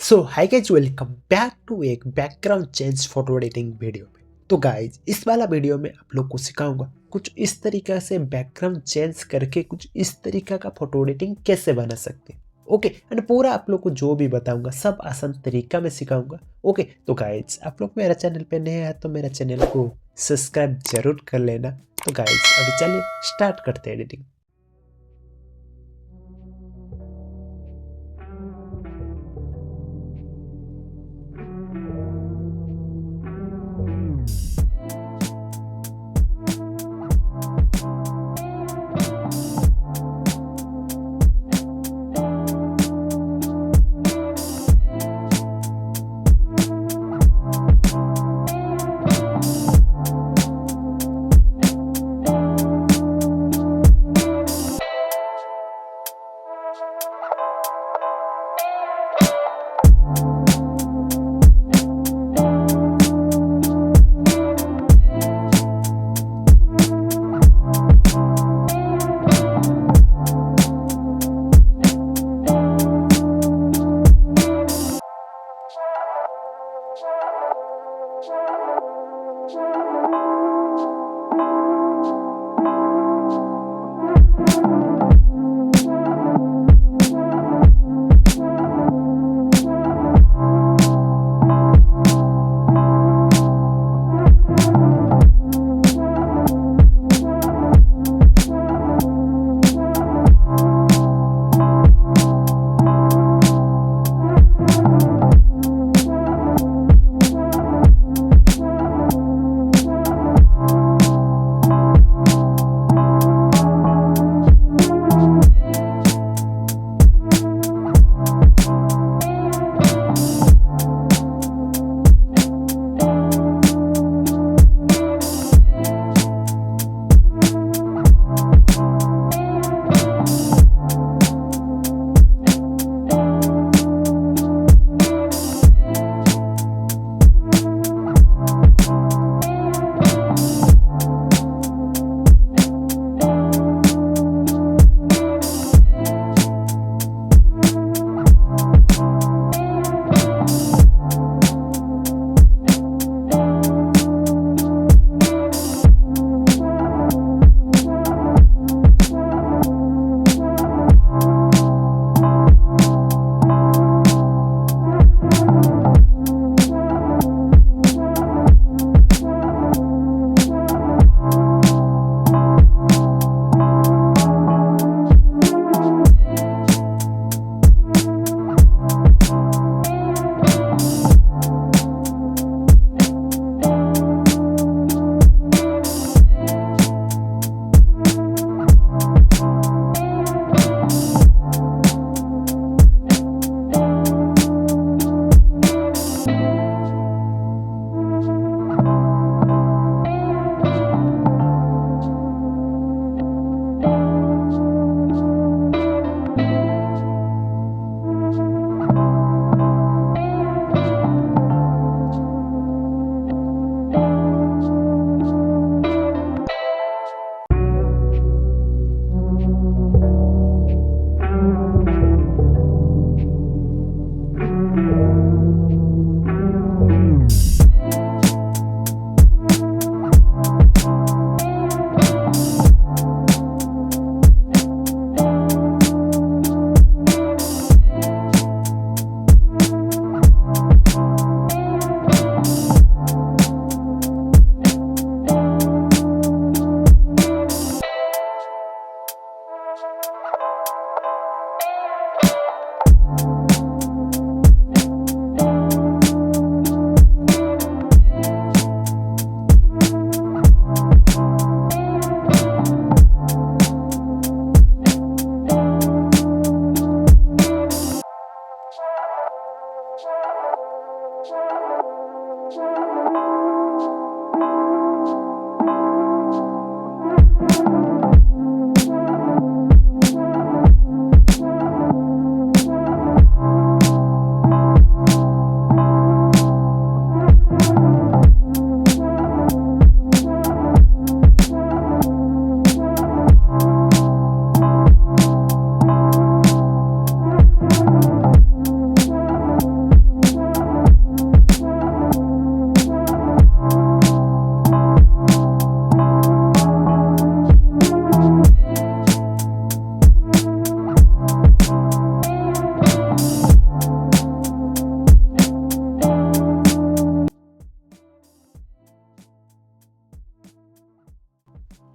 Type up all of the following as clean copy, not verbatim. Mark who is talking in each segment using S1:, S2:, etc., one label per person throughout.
S1: So hi guys, welcome back to एक background change photo editing video पे। तो guys इस वाला वीडियो में आप लोग को सिखाऊंगा कुछ इस तरीका से बैकग्राउंड चेंज करके कुछ इस तरीका का फोटो एडिटिंग कैसे बना सकते हैं। ओके, एंड पूरा आप लोग को जो भी बताऊंगा सब आसान तरीका में सिखाऊंगा। ओके, तो गाइज आप लोग मेरा चैनल पे नए हैं तो मेरा चैनल को सब्सक्राइब जरूर कर लेना। तो गाइज अभी चलिए स्टार्ट करते हैं एडिटिंग।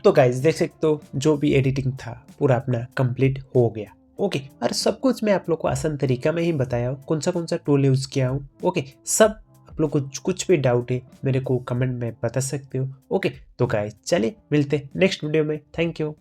S1: तो गाइज देख सकते हो जो भी एडिटिंग था पूरा अपना कंप्लीट हो गया। ओके, और सब कुछ मैं आप लोग को आसान तरीका में ही बताया हूँ, कौन सा टूल यूज़ किया हूँ। ओके, सब आप लोग को कुछ भी डाउट है मेरे को कमेंट में बता सकते हो। ओके, तो गाइज चलिए मिलते हैं नेक्स्ट वीडियो में। Thank you.